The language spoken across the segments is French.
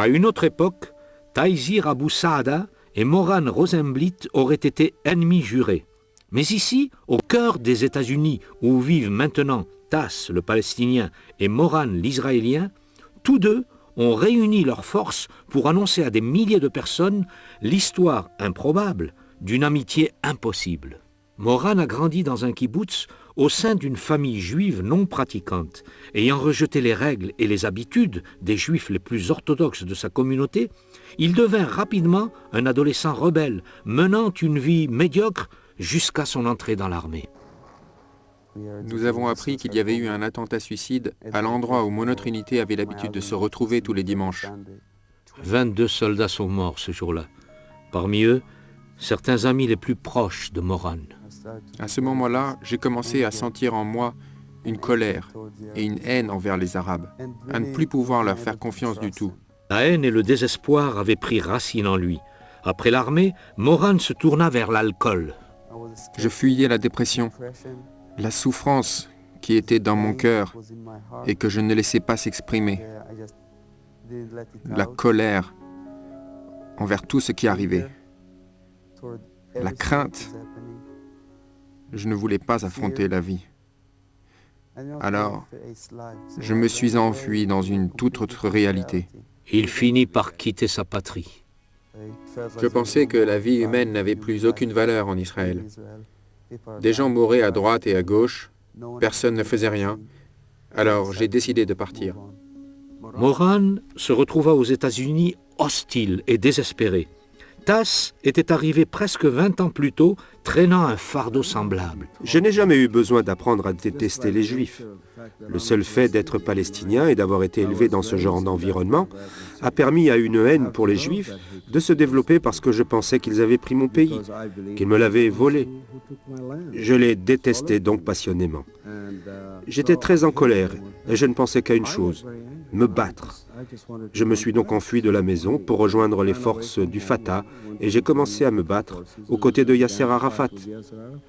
À une autre époque, Taïsir Abou Saada et Moran Rosenblit auraient été ennemis jurés. Mais ici, au cœur des États-Unis, où vivent maintenant Tass, le Palestinien, et Moran, l'Israélien, tous deux ont réuni leurs forces pour annoncer à des milliers de personnes l'histoire improbable d'une amitié impossible. Moran a grandi dans un kibboutz au sein d'une famille juive non pratiquante. Ayant rejeté les règles et les habitudes des juifs les plus orthodoxes de sa communauté, il devint rapidement un adolescent rebelle, menant une vie médiocre jusqu'à son entrée dans l'armée. Nous avons appris qu'il y avait eu un attentat suicide à l'endroit où Monotrinité avait l'habitude de se retrouver tous les dimanches. 22 soldats sont morts ce jour-là. Parmi eux, certains amis les plus proches de Moran. À ce moment-là, j'ai commencé à sentir en moi une colère et une haine envers les Arabes, à ne plus pouvoir leur faire confiance du tout. La haine et le désespoir avaient pris racine en lui. Après l'armée, Moran se tourna vers l'alcool. Je fuyais la dépression, la souffrance qui était dans mon cœur et que je ne laissais pas s'exprimer, la colère envers tout ce qui arrivait, la crainte. Je ne voulais pas affronter la vie. Alors, je me suis enfui dans une toute autre réalité. Il finit par quitter sa patrie. Je pensais que la vie humaine n'avait plus aucune valeur en Israël. Des gens mouraient à droite et à gauche, personne ne faisait rien. Alors j'ai décidé de partir. Moran se retrouva aux États-Unis hostile et désespéré. Tass était arrivé presque 20 ans plus tôt, traînant un fardeau semblable. Je n'ai jamais eu besoin d'apprendre à détester les Juifs. Le seul fait d'être palestinien et d'avoir été élevé dans ce genre d'environnement a permis à une haine pour les Juifs de se développer parce que je pensais qu'ils avaient pris mon pays, qu'ils me l'avaient volé. Je les détestais donc passionnément. J'étais très en colère et je ne pensais qu'à une chose, me battre. Je me suis donc enfui de la maison pour rejoindre les forces du Fatah et j'ai commencé à me battre aux côtés de Yasser Arafat.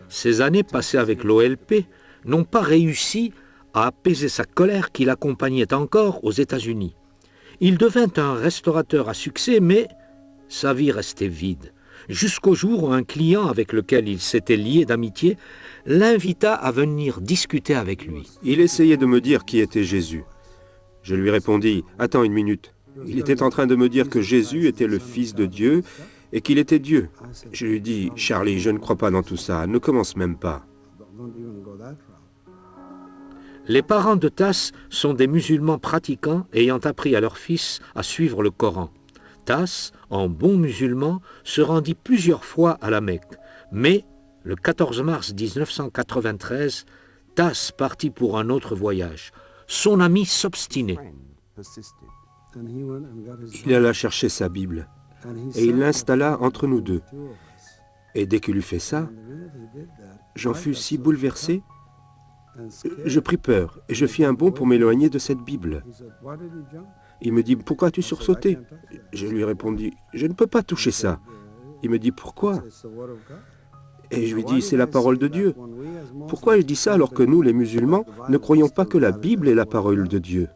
Ces années passées avec l'OLP n'ont pas réussi à apaiser sa colère qui l'accompagnait encore aux États-Unis. Il devint un restaurateur à succès, mais sa vie restait vide, jusqu'au jour où un client avec lequel il s'était lié d'amitié l'invita à venir discuter avec lui. Il essayait de me dire qui était Jésus. Je lui répondis, « Attends une minute. » Il était en train de me dire que Jésus était le Fils de Dieu et qu'il était Dieu. Je lui dis, « Charlie, je ne crois pas dans tout ça, ne commence même pas. » Les parents de Tass sont des musulmans pratiquants ayant appris à leur fils à suivre le Coran. Tass, en bon musulman, se rendit plusieurs fois à la Mecque. Mais, le 14 mars 1993, Tass partit pour un autre voyage. Son ami s'obstinait. Il alla chercher sa Bible et il l'installa entre nous deux. Et dès qu'il eut fait ça, j'en fus si bouleversé, je pris peur et je fis un bond pour m'éloigner de cette Bible. Il me dit, « Pourquoi as-tu sursauté ?» Je lui répondis, « Je ne peux pas toucher ça. » Il me dit, « Pourquoi ?» Et je lui dis, « C'est la parole de Dieu. » Pourquoi je dis ça alors que nous, les musulmans, ne croyons pas que la Bible est la parole de Dieu?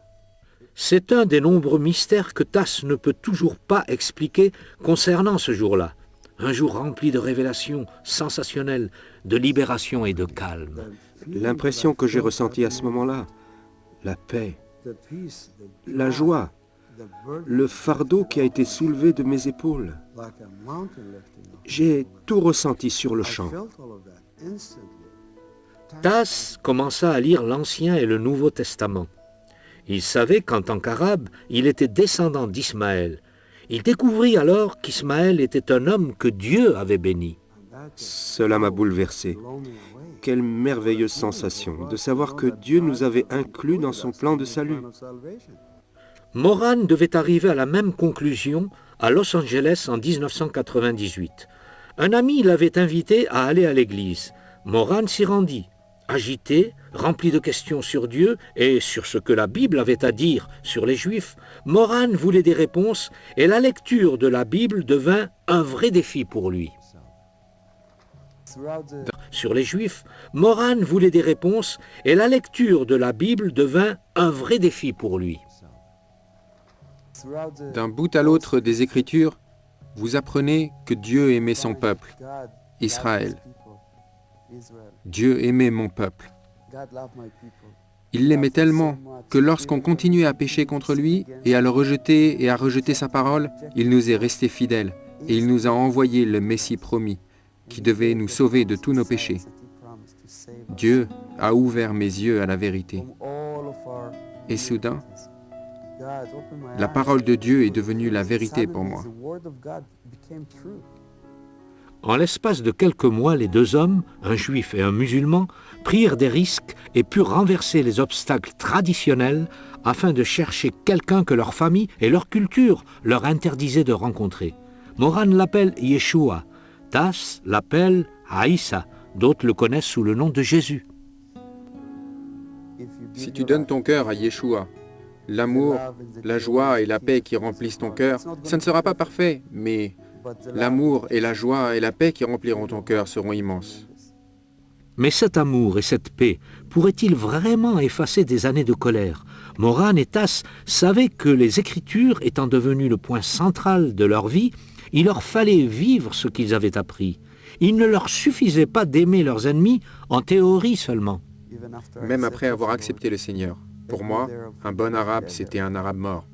C'est un des nombreux mystères que Tass ne peut toujours pas expliquer concernant ce jour-là. Un jour rempli de révélations sensationnelles, de libération et de calme. L'impression que j'ai ressentie à ce moment-là, la paix, la joie, le fardeau qui a été soulevé de mes épaules. J'ai tout ressenti sur le champ. Tass commença à lire l'Ancien et le Nouveau Testament. Il savait qu'en tant qu'arabe, il était descendant d'Ismaël. Il découvrit alors qu'Ismaël était un homme que Dieu avait béni. Cela m'a bouleversé. Quelle merveilleuse sensation de savoir que Dieu nous avait inclus dans son plan de salut. Moran devait arriver à la même conclusion à Los Angeles en 1998. Un ami l'avait invité à aller à l'église. Moran s'y rendit. Agité, rempli de questions sur Dieu et sur ce que la Bible avait à dire sur les Juifs, Moran voulait des réponses et la lecture de la Bible devint un vrai défi pour lui. Sur les Juifs, Moran voulait des réponses et la lecture de la Bible devint un vrai défi pour lui. D'un bout à l'autre des Écritures, vous apprenez que Dieu aimait son peuple, Israël. Dieu aimait mon peuple. Il l'aimait tellement que lorsqu'on continuait à pécher contre lui et à le rejeter et à rejeter sa parole, il nous est resté fidèle et il nous a envoyé le Messie promis qui devait nous sauver de tous nos péchés. Dieu a ouvert mes yeux à la vérité. Et soudain, la parole de Dieu est devenue la vérité pour moi. En l'espace de quelques mois, les deux hommes, un juif et un musulman, prirent des risques et purent renverser les obstacles traditionnels afin de chercher quelqu'un que leur famille et leur culture leur interdisaient de rencontrer. Moran l'appelle Yeshua, Tas l'appelle Aïssa, d'autres le connaissent sous le nom de Jésus. Si tu donnes ton cœur à Yeshua, l'amour, la joie et la paix qui remplissent ton cœur, ça ne sera pas parfait, mais l'amour et la joie et la paix qui rempliront ton cœur seront immenses. Mais cet amour et cette paix pourraient-ils vraiment effacer des années de colère? Moran et Tas savaient que les Écritures étant devenues le point central de leur vie, il leur fallait vivre ce qu'ils avaient appris. Il ne leur suffisait pas d'aimer leurs ennemis en théorie seulement. Même après avoir accepté le Seigneur, pour moi, un bon arabe, c'était un arabe mort.